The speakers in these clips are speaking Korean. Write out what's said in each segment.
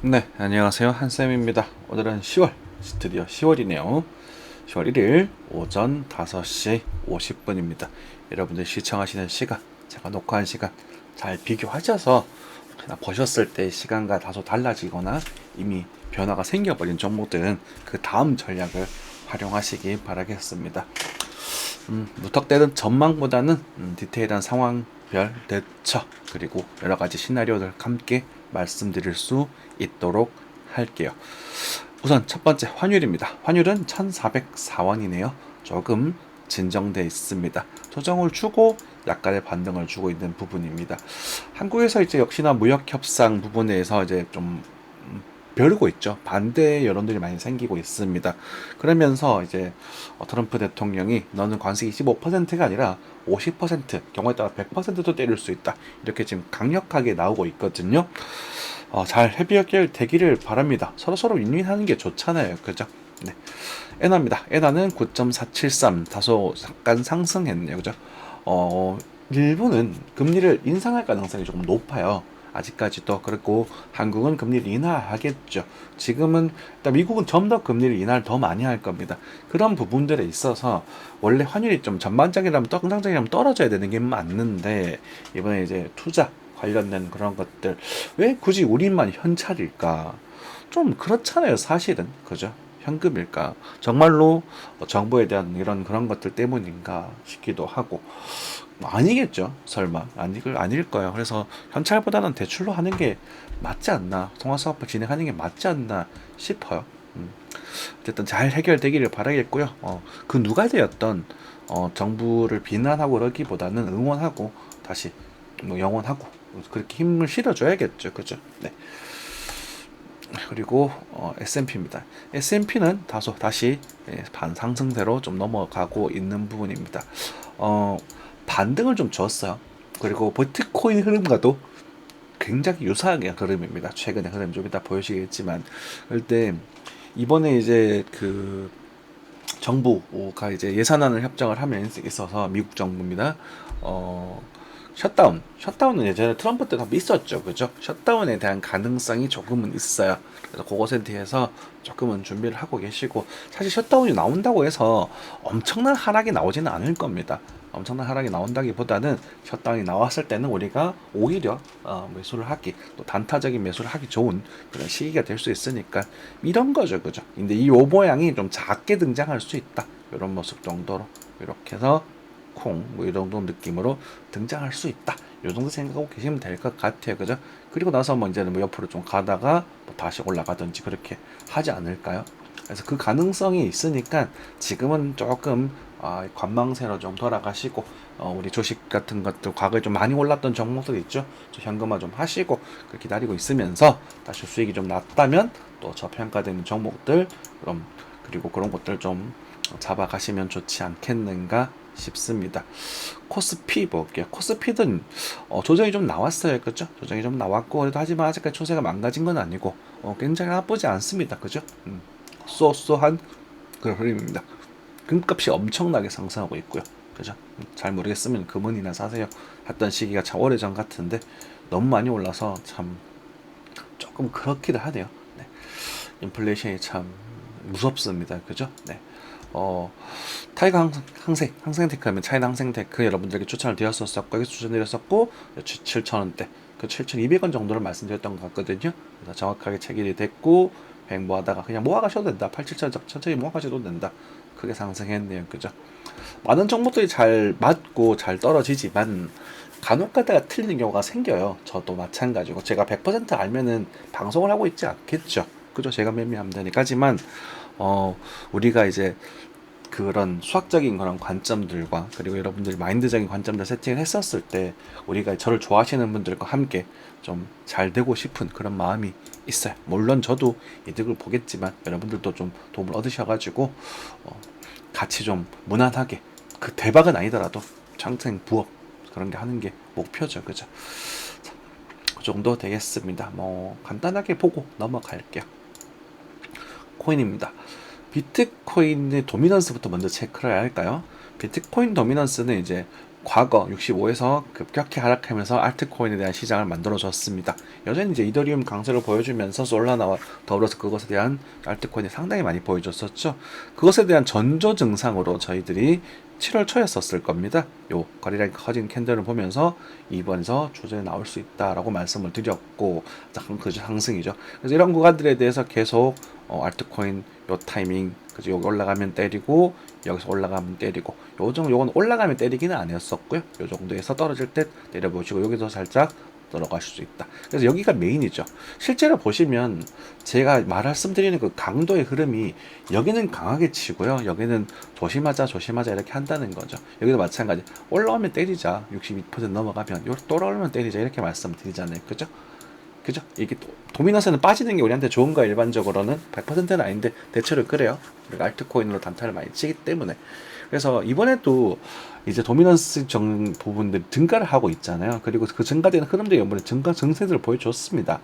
네, 안녕하세요. 한쌤입니다. 오늘은 10월, 드디어 10월이네요. 10월 1일 오전 5시 50분입니다. 여러분들 시청하시는 시간, 제가 녹화한 시간 잘 비교하셔서 그냥 보셨을 때 시간과 다소 달라지거나 이미 변화가 생겨버린 종목들은 그 다음 전략을 활용하시기 바라겠습니다. 무턱대는 전망보다는 디테일한 상황별 대처 그리고 여러 가지 시나리오들 함께 말씀드릴 수 있도록 할게요. 우선 첫 번째 환율입니다. 환율은 1404원이네요. 조금 진정돼 있습니다. 조정을 주고 약간의 반등을 주고 있는 부분입니다. 한국에서 이제 역시나 무역 협상 부분에서 이제 좀 벼르고 있죠. 반대 여론들이 많이 생기고 있습니다. 그러면서 이제 트럼프 대통령이 너는 관세 25%가 아니라 50%, 경우에 따라 100%도 때릴 수 있다. 이렇게 지금 강력하게 나오고 있거든요. 잘 해결되기를 바랍니다. 서로 윈윈하는 게 좋잖아요. 그죠? 네. 엔화입니다. 엔화는 9.473 다소 잠깐 상승했네요. 그죠? 일본은 금리를 인상할 가능성이 조금 높아요. 아직까지도. 그렇고 한국은 금리를 인하하겠죠. 지금은 일단 미국은 좀 더 금리를 인하를 더 많이 할 겁니다. 그런 부분들에 있어서 원래 환율이 좀 전반적이라면 긍정적이라면 떨어져야 되는 게 맞는데 이번에 이제 투자 관련된 그런 것들 왜 굳이 우리만 현찰일까? 좀 그렇잖아요, 사실은. 그죠? 현금일까? 정말로 정부에 대한 이런 그런 것들 때문인가 싶기도 하고. 아니겠죠, 설마. 아닐 거예요. 그래서 현찰보다는 대출로 하는 게 맞지 않나, 통화사업을 진행하는 게 맞지 않나 싶어요. 어쨌든 잘 해결되기를 바라겠고요. 그 누가 되었던 정부를 비난하고 그러기보다는 응원하고 다시 뭐 영원하고 그렇게 힘을 실어줘야겠죠. 그죠? 네. 그리고 S&P입니다. S&P는 다소 다시 반상승세로 좀 넘어가고 있는 부분입니다. 어, 반등을 좀 줬어요. 그리고 비트코인 흐름과도 굉장히 유사하게 흐름입니다. 최근의 흐름 좀 이따 보여주시겠지만, 그때 이번에 이제 그 정부가 이제 예산안을 협정을 하면 있어서 미국 정부입니다. 어, 셧다운은 예전에 트럼프 때도 있었죠, 그죠? 셧다운에 대한 가능성이 조금은 있어요. 그래서 그것에 대해서 조금은 준비를 하고 계시고, 사실 셧다운이 나온다고 해서 엄청난 하락이 나오지는 않을 겁니다. 엄청난 하락이 나온다기보다는 셧다운이 나왔을 때는 우리가 오히려 매수를 하기, 또 단타적인 매수를 하기 좋은 그런 시기가 될 수 있으니까 이런 거죠, 그죠? 근데 이 모양이 좀 작게 등장할 수 있다. 이런 모습 정도로 이렇게 해서 뭐 이 정도 느낌으로 등장할 수 있다. 이 정도 생각하고 계시면 될 것 같아요, 그죠? 그리고 나서 뭐 이제는 뭐 옆으로 좀 가다가 뭐 다시 올라가든지 그렇게 하지 않을까요? 그래서 그 가능성이 있으니까 지금은 조금 관망세로 좀 돌아가시고 우리 주식 같은 것들 과거에 좀 많이 올랐던 종목들 있죠. 현금화 좀 하시고 기다리고 있으면서 다시 수익이 좀 났다면 또 저평가되는 종목들 그럼 그리고 그런 것들 좀 잡아가시면 좋지 않겠는가 싶습니다. 코스피 볼게요. 코스피는 조정이 좀 나왔어요. 그죠? 조정이 좀 나왔고 그래도 하지만 아직까지 추세가 망가진 건 아니고 굉장히 나쁘지 않습니다. 그죠? 쏘쏘한 그런 흐름입니다. 금값이 엄청나게 상승하고 있고요. 그죠? 잘 모르겠으면 금은이나 사세요. 했던 시기가 참 오래전 같은데 너무 많이 올라서 참 조금 그렇기도 하네요. 네. 인플레이션이 참 무섭습니다. 그죠? 네. 타이거 항생테크 하면 차이나 항생테크 여러분들에게 추천을 드렸었고 여기서 추천드렸었고 7,000원대 그 7,200원 정도를 말씀드렸던 것 같거든요. 그래서 정확하게 체결이 됐고 횡보하다가 그냥 모아가셔도 된다. 8,700원 천천히 모아가셔도 된다. 크게 상승했네요. 그죠? 많은 정보들이 잘 맞고 잘 떨어지지만 간혹 가다가 틀리는 경우가 생겨요. 저도 마찬가지고 제가 100% 알면은 방송을 하고 있지 않겠죠. 그죠? 제가 매매하면 되니까. 하지만 우리가 이제 그런 수학적인 그런 관점들과 그리고 여러분들이 마인드적인 관점들 세팅을 했었을 때 우리가 저를 좋아하시는 분들과 함께 좀 잘 되고 싶은 그런 마음이 있어요. 물론 저도 이득을 보겠지만 여러분들도 좀 도움을 얻으셔가지고 같이 좀 무난하게 그 대박은 아니더라도 창생 부업 그런 게 하는 게 목표죠. 그죠? 자, 그 정도 되겠습니다. 뭐 간단하게 보고 넘어갈게요. 코인입니다. 비트코인의 도미넌스부터 먼저 체크를 해야 할까요? 비트코인 도미넌스는 이제 과거 65에서 급격히 하락하면서 알트코인에 대한 시장을 만들어줬습니다. 여전히 이제 이더리움 강세를 보여주면서 솔라나와 더불어서 그것에 대한 알트코인이 상당히 많이 보여줬었죠. 그것에 대한 전조 증상으로 저희들이 7월 초였었을 겁니다. 요 거래량이 커진 캔들을 보면서 이번에서 조정이 나올 수 있다라고 말씀을 드렸고, 그 상승이죠. 그래서 이런 구간들에 대해서 계속 알트코인 요 타이밍, 그죠? 여기 올라가면 때리고 여기서 올라가면 때리고, 요건 올라가면 때리기는 아니었었고요. 요 정도에서 떨어질 때 때려보시고 여기서 살짝 들어가실 수 있다. 그래서 여기가 메인이죠. 실제로 보시면 제가 말씀드리는 그 강도의 흐름이 여기는 강하게 치고요, 여기는 조심하자 이렇게 한다는 거죠. 여기도 마찬가지. 올라오면 때리자, 62% 넘어가면, 또 올라오면 때리자 이렇게 말씀드리잖아요. 그죠? 그죠? 이게 도미너스는 빠지는 게 우리한테 좋은가? 일반적으로는 100%는 아닌데 대체로 그래요. 우리가 알트코인으로 단타를 많이 치기 때문에. 그래서 이번에도 이제 도미넌스 부분들 증가를 하고 있잖아요. 그리고 그 증가되는 흐름들이 이번에 증가 증세들을 보여줬습니다.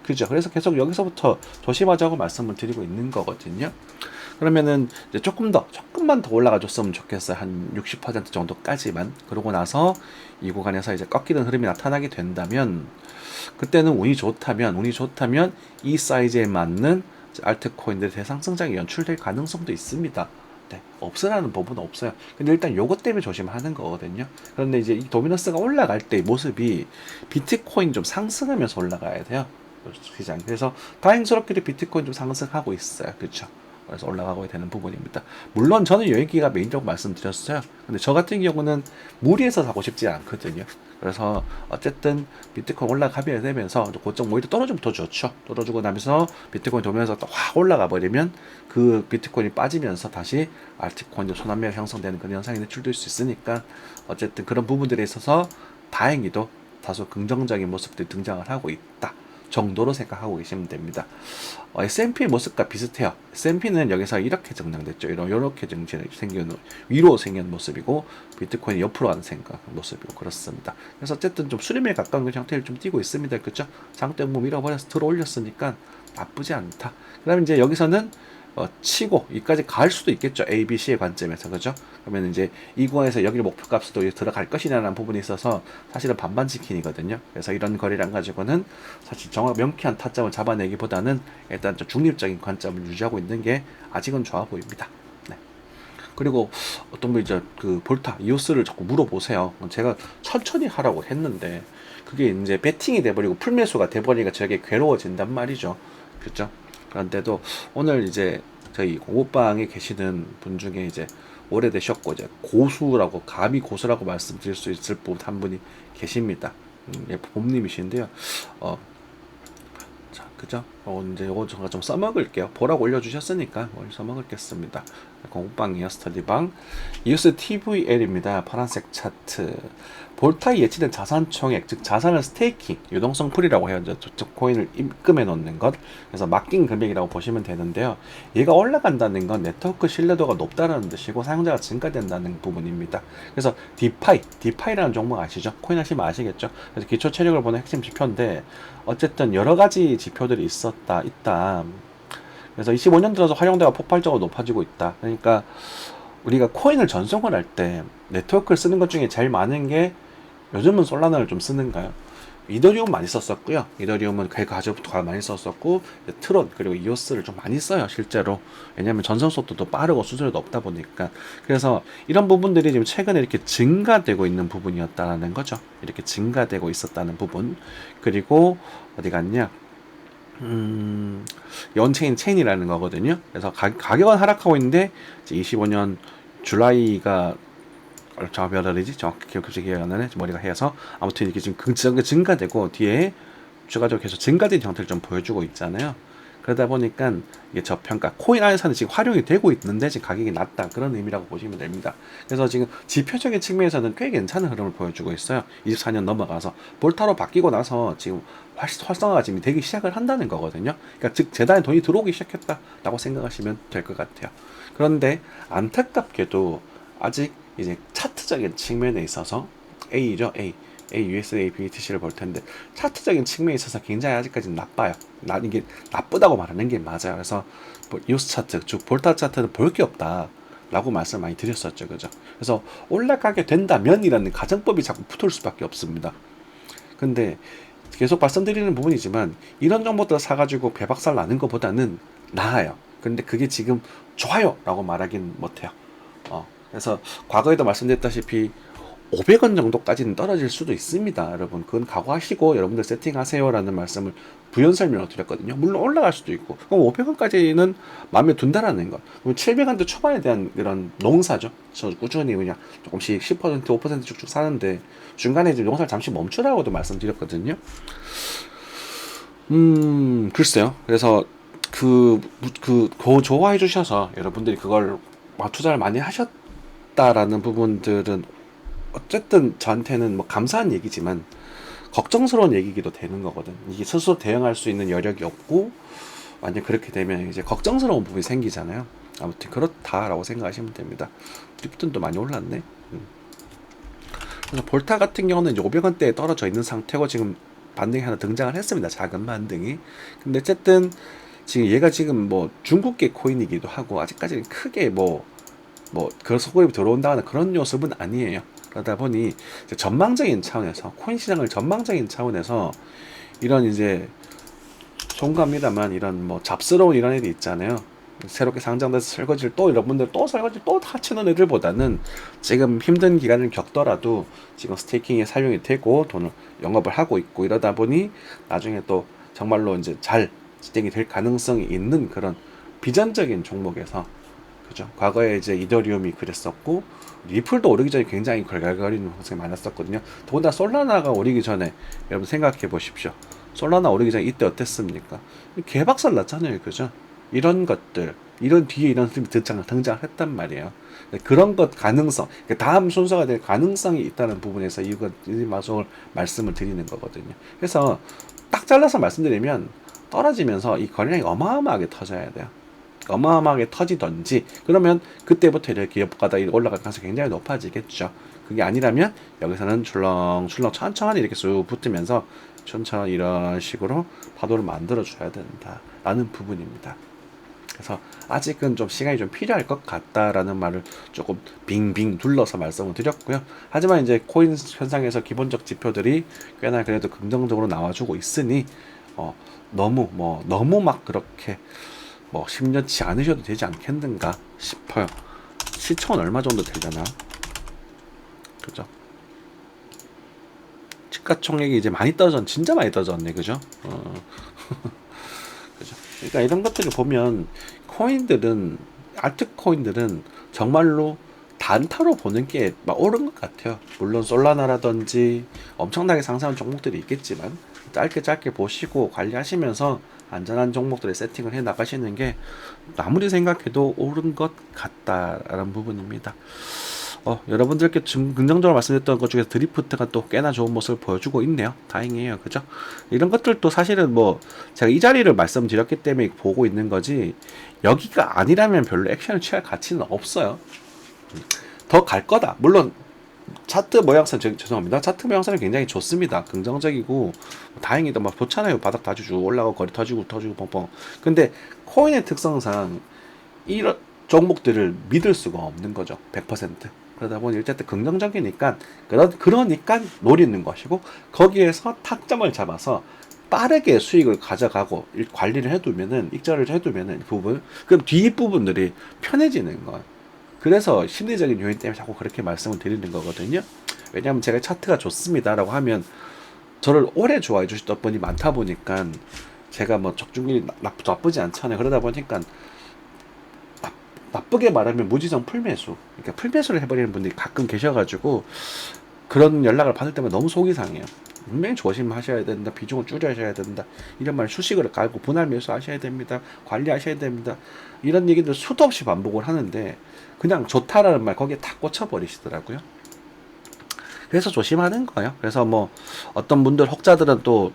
그죠? 그래서 계속 여기서부터 조심하자고 말씀을 드리고 있는 거거든요. 그러면은 이제 조금만 더 올라가줬으면 좋겠어요. 한 60% 정도까지만. 그러고 나서 이 구간에서 이제 꺾이는 흐름이 나타나게 된다면, 그때는 운이 좋다면 이 사이즈에 맞는 알트코인들의 대상승장이 연출될 가능성도 있습니다. 네, 없으라는 법은 없어요. 근데 일단 요것 때문에 조심하는 거거든요. 그런데 이제 이 도미넌스가 올라갈 때 모습이 비트코인 좀 상승하면서 올라가야 돼요. 시장. 그래서 다행스럽게도 비트코인 좀 상승하고 있어요. 그렇죠? 그래서 올라가고 되는 부분입니다. 물론 저는 여기가 메인적으로 말씀드렸어요. 근데 저 같은 경우는 무리해서 사고 싶지 않거든요. 그래서 어쨌든 비트코인 올라가게 되면서 고점 오히려 떨어지면 더 좋죠. 떨어지고 나면서 비트코인 돌면서 또 확 올라가 버리면 그 비트코인이 빠지면서 다시 알트코인도 순환매가 형성되는 그런 현상이 노출될 수 있으니까, 어쨌든 그런 부분들에 있어서 다행히도 다소 긍정적인 모습들이 등장을 하고 있다 정도로 생각하고 계시면 됩니다. S&P 모습과 비슷해요. S&P는 여기서 이렇게 정량됐죠. 이렇게 생기는, 위로 생긴 모습이고, 비트코인이 옆으로 가는 모습이고, 그렇습니다. 그래서 어쨌든 좀 수렴에 가까운 그 형태를 좀 띄고 있습니다. 그렇죠? 장대 뭐 밀어버려서 들어 올렸으니까 나쁘지 않다. 그다음에 이제 여기서는 치고 여기까지 갈 수도 있겠죠. A, B, C의 관점에서. 그죠? 그러면 이제 이 구간에서 여기를 목표값으로 들어갈 것이냐는 부분이 있어서 사실은 반반 지킨이거든요. 그래서 이런 거래량 가지고는 사실 명쾌한 타점을 잡아내기보다는 일단 좀 중립적인 관점을 유지하고 있는 게 아직은 좋아 보입니다. 네. 그리고 어떤 분이 이제 그 볼타, 이오스를 자꾸 물어보세요. 제가 천천히 하라고 했는데 그게 이제 베팅이 돼버리고 풀매수가 돼버리니까 저게 괴로워진단 말이죠. 그렇죠? 그런데도 오늘 이제 저희 공부방에 계시는 분 중에 이제 오래되셨고 이제 고수라고, 감히 고수라고 말씀드릴 수 있을 분 한 분이 계십니다. 예, 봄님이신데요. 자, 그죠? 이제 요거 제가 좀 써먹을게요. 보라고 올려주셨으니까 써먹을겠습니다. 공부방이요, 스터디방. 이우스 TVL입니다. 파란색 차트. 볼타에 예치된 자산 총액, 즉 자산을 스테이킹, 유동성 풀이라고 해요. 즉 코인을 입금해 놓는 것. 그래서 맡긴 금액이라고 보시면 되는데요. 얘가 올라간다는 건 네트워크 신뢰도가 높다는 뜻이고 사용자가 증가된다는 부분입니다. 그래서 디파이라는 종목 아시죠? 코인 하시면 아시겠죠? 그래서 기초 체력을 보는 핵심 지표인데, 어쨌든 여러 가지 지표들이 있다. 그래서 25년 들어서 활용도가 폭발적으로 높아지고 있다. 그러니까 우리가 코인을 전송을 할 때 네트워크를 쓰는 것 중에 제일 많은 게, 요즘은 솔라나를 좀 쓰는가요? 이더리움 많이 썼었고요. 이더리움은 그 가지부터 많이 썼었고, 트론 그리고 이오스를 좀 많이 써요, 실제로. 왜냐하면 전송 속도도 빠르고 수수료도 없다 보니까. 그래서 이런 부분들이 지금 최근에 이렇게 증가되고 있는 부분이었다는 거죠. 이렇게 증가되고 있었다는 부분. 그리고 어디 갔냐? 체인이라는 거거든요. 그래서 가격은 하락하고 있는데, 이제 25년 줄라이가 정확히 몇 월이지? 정확히 기억이 안 나네. 머리가 해서. 아무튼 이렇게 지금 증가되고 뒤에 추가적으로 계속 증가된 형태를 좀 보여주고 있잖아요. 그러다 보니까 이게 저평가, 코인 안에서는 지금 활용이 되고 있는데 지금 가격이 낮다, 그런 의미라고 보시면 됩니다. 그래서 지금 지표적인 측면에서는 꽤 괜찮은 흐름을 보여주고 있어요. 24년 넘어가서 볼타로 바뀌고 나서 지금 활성화가 지금 되기 시작을 한다는 거거든요. 그러니까 즉 재단에 돈이 들어오기 시작했다라고 생각하시면 될 것 같아요. 그런데 안타깝게도 아직 이제 차트적인 측면에 있어서 A죠, A USD, BTC를 볼 텐데, 차트적인 측면에 있어서 굉장히 아직까지는 나빠요. 이게 나쁘다고 말하는 게 맞아요. 그래서 이오스 차트, 즉 볼타 차트는 볼 게 없다. 라고 말씀을 많이 드렸었죠. 그죠? 그래서 올라가게 된다면이라는 가정법이 자꾸 붙을 수밖에 없습니다. 근데 계속 말씀드리는 부분이지만 이런 정보들 사가지고 배박살 나는 것보다는 나아요. 근데 그게 지금 좋아요 라고 말하긴 못해요. 그래서 과거에도 말씀드렸다시피 500원 정도까지는 떨어질 수도 있습니다. 여러분 그건 각오하시고 여러분들 세팅하세요 라는 말씀을 부연 설명을 드렸거든요. 물론 올라갈 수도 있고 그럼 500원까지는 마음에 둔다라는 것. 그럼 700원대 초반에 대한 이런 농사죠. 저 꾸준히 그냥 조금씩 10% 5% 쭉쭉 사는데 중간에 이제 농사를 잠시 멈추라고도 말씀드렸거든요. 글쎄요. 그래서 그거 좋아해 주셔서 여러분들이 그걸 투자를 많이 하셨다라는 부분들은 어쨌든 저한테는 뭐 감사한 얘기지만 걱정스러운 얘기기도 되는 거거든. 이게 스스로 대응할 수 있는 여력이 없고 만약 그렇게 되면 이제 걱정스러운 부분이 생기잖아요. 아무튼 그렇다라고 생각하시면 됩니다. 립튼도 많이 올랐네. 그래서 볼타 같은 경우는 이제 500원대에 떨어져 있는 상태고 지금 반등이 하나 등장을 했습니다. 작은 반등이. 근데 어쨌든 지금 얘가 지금 뭐 중국계 코인이기도 하고 아직까지는 크게 그 소급이 들어온다는 그런 요소는 아니에요. 그러다 보니 전망적인 차원에서 코인 시장을 전망적인 차원에서 이런 이제 송갑니다만 이런 뭐 잡스러운 이런 애들 있잖아요. 새롭게 상장돼서 설거지를 또 여러분들 또 설거지 또 다 치는 애들보다는 지금 힘든 기간을 겪더라도 지금 스테이킹에 사용이 되고 돈을 영업을 하고 있고 이러다 보니 나중에 또 정말로 이제 잘 진행이 될 가능성이 있는 그런 비전적인 종목에서 그죠. 과거에 이제 이더리움이 그랬었고 리플도 오르기 전에 굉장히 걸갈거리는 모습이 많았었거든요. 더군다나 솔라나가 오르기 전에 여러분 생각해 보십시오. 솔라나 오르기 전에 이때 어땠습니까? 개박살 났잖아요. 그죠? 이런 것들 이런 뒤에 이런 흐름이 등장했단 말이에요. 그런 것 가능성 다음 순서가 될 가능성이 있다는 부분에서 이 마속을 말씀을 드리는 거거든요. 그래서 딱 잘라서 말씀드리면 떨어지면서 이 거래량이 어마어마하게 터져야 돼요. 어마어마하게 터지던지 그러면 그때부터 이렇게 기업가다 올라갈 가능성이 굉장히 높아지겠죠. 그게 아니라면 여기서는 출렁출렁 천천히 이렇게 쑥 붙으면서 천천히 이런 식으로 파도를 만들어 줘야 된다라는 부분입니다. 그래서 아직은 좀 시간이 좀 필요할 것 같다라는 말을 조금 빙빙 둘러서 말씀을 드렸고요. 하지만 이제 코인 현상에서 기본적 지표들이 꽤나 그래도 긍정적으로 나와주고 있으니 너무 막 그렇게 심려치 않으셔도 되지 않겠는가 싶어요. 시총은 얼마 정도 되려나? 그죠? 시가총액이 이제 많이 진짜 많이 떨어졌네, 그죠? 그죠? 그러니까 이런 것들을 보면 알트코인들은 정말로 단타로 보는 게 막 옳은 것 같아요. 물론 솔라나라든지 엄청나게 상승한 종목들이 있겠지만 짧게 보시고 관리하시면서 안전한 종목들에 세팅을 해 나가시는 게 아무리 생각해도 옳은 것 같다라는 부분입니다. 여러분들께 좀 긍정적으로 말씀드렸던 것 중에서 드리프트가 또 꽤나 좋은 모습을 보여주고 있네요. 다행이에요. 그죠? 이런 것들도 사실은 제가 이 자리를 말씀드렸기 때문에 보고 있는 거지 여기가 아니라면 별로 액션을 취할 가치는 없어요. 더 갈 거다. 물론 차트 모양새 죄송합니다. 차트 모양새는 굉장히 좋습니다. 긍정적이고 다행히도 막 좋잖아요. 바닥 다지고 올라가고 거리 터지고 뻥뻥. 근데 코인의 특성상 이런 종목들을 믿을 수가 없는 거죠. 100%. 그러다 보니 어쨌든 긍정적이니까 그러니까 노리는 것이고 거기에서 타점을 잡아서 빠르게 수익을 가져가고 관리를 해두면은 익절을 해두면은 부분 그럼 뒷부분들이 편해지는 거예요. 그래서 심리적인 요인 때문에 자꾸 그렇게 말씀을 드리는 거거든요. 왜냐하면 제가 차트가 좋습니다라고 하면 저를 오래 좋아해 주셨던 분이 많다 보니까 제가 적중률이 나쁘지 않잖아요. 그러다 보니까 나쁘게 말하면 무지성 풀매수, 그러니까 풀매수를 해버리는 분들이 가끔 계셔가지고 그런 연락을 받을 때마다 너무 속이 상해요. 분명히 조심하셔야 된다. 비중을 줄여셔야 된다. 이런 말 수식을 깔고 분할 매수 하셔야 됩니다. 관리하셔야 됩니다. 이런 얘기들 수도 없이 반복을 하는데 그냥 좋다라는 말 거기에 다 꽂혀버리시더라고요. 그래서 조심하는 거예요. 그래서 어떤 분들 혹자들은 또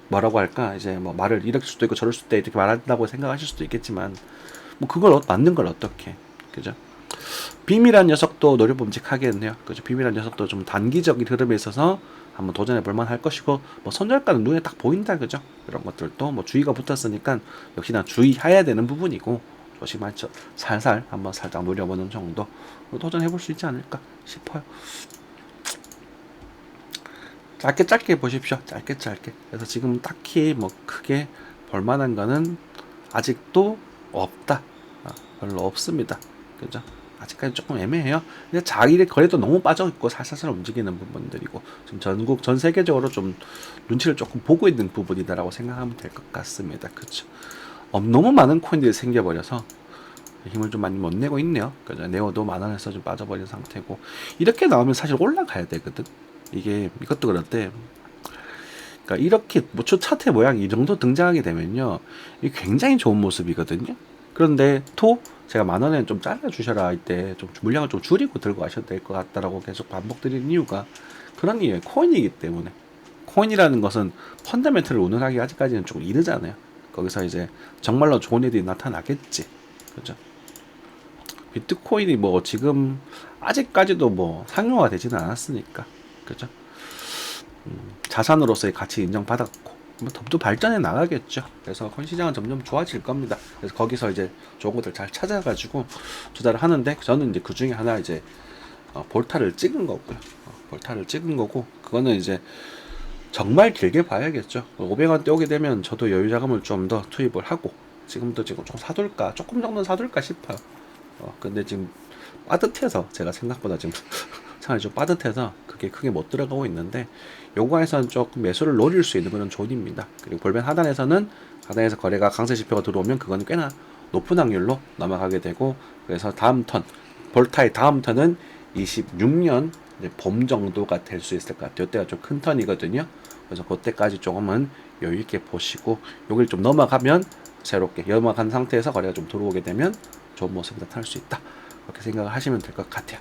뭐라고 할까 이제 말을 이럴 수도 있고 저럴 수도 있고 이렇게 말한다고 생각하실 수도 있겠지만 그걸 맞는 걸 어떻게 그죠? 빔이란 녀석도 노려봄직하겠네요. 그죠? 빔이란 녀석도 좀 단기적인 흐름에 있어서 한번 도전해 볼만 할 것이고 손절가는 눈에 딱 보인다. 그죠? 이런 것들도 주의가 붙었으니까 역시나 주의해야 되는 부분이고 조심하죠. 살살 한번 살짝 노려보는 정도 도전해볼 수 있지 않을까 싶어요. 짧게 보십시오. 짧게. 그래서 지금 딱히 뭐 크게 볼만한 거는 아직도 없다. 별로 없습니다. 그죠? 아직까지 조금 애매해요. 근데 자기의 거래도 너무 빠져있고 살살살 움직이는 부분들이고 지금 전 세계적으로 좀 눈치를 조금 보고 있는 부분이다라고 생각하면 될 것 같습니다. 그쵸? 너무 많은 코인들이 생겨버려서 힘을 좀 많이 못 내고 있네요. 그죠? 네오도 만원에서 좀 빠져버린 상태고 이렇게 나오면 사실 올라가야 되거든. 이것도 그런데 그러니까 이렇게 모초 차트 모양이 이 정도 등장하게 되면요, 이게 굉장히 좋은 모습이거든요. 그런데 제가 만원에 좀 잘라 주셔라 할 때 좀 물량을 좀 줄이고 들고 가셔도 될 것 같다라고 계속 반복드리는 이유가 그런 이유예요. 코인이기 때문에. 코인이라는 것은 펀더멘털을 운운하기 아직까지는 조금 이르잖아요. 거기서 이제 정말로 좋은 일이 나타나겠지. 그죠? 비트코인이 뭐 지금 아직까지도 뭐 상용화 되지는 않았으니까. 그죠? 자산으로서의 가치 인정받았고 뭐 더 발전해 나가겠죠. 그래서 코인 시장은 점점 좋아질 겁니다. 그래서 거기서 이제 좋은 것들 잘 찾아가지고 투자를 하는데 저는 이제 그 중에 하나 이제 볼타를 찍은 거고요. 볼타를 찍은 거고 그거는 이제 정말 길게 봐야겠죠. 500원대 오게 되면 저도 여유 자금을 좀 더 투입을 하고 지금 좀 사둘까 조금 정도는 사둘까 싶어요. 근데 지금 빠듯해서 제가 생각보다 지금 상황이 좀 빠듯해서 그게 크게 못 들어가고 있는데 요거에서는 조금 매수를 노릴 수 있는 그런 존입니다. 그리고 볼벤 하단에서 거래가 강세 지표가 들어오면 그건 꽤나 높은 확률로 넘어가게 되고 그래서 다음 턴 볼타의 다음 턴은 26년 봄 정도가 될 수 있을 것 같아요. 이때가 좀 큰 턴이거든요. 그래서 그때까지 조금은 여유 있게 보시고 여기를 좀 넘어가면 새롭게 넘어간 상태에서 거래가 좀 들어오게 되면 좋은 모습이 나타날 수 있다. 그렇게 생각을 하시면 될 것 같아요.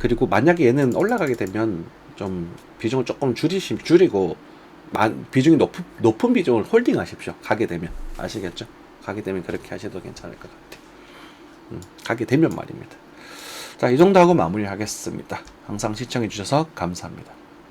그리고 만약에 얘는 올라가게 되면 좀 비중을 조금 줄이고 비중이 높은 비중을 홀딩 하십시오. 가게 되면. 아시겠죠? 가게 되면 그렇게 하셔도 괜찮을 것 같아요. 가게 되면 말입니다. 자, 이 정도 하고 마무리하겠습니다. 항상 시청해 주셔서 감사합니다.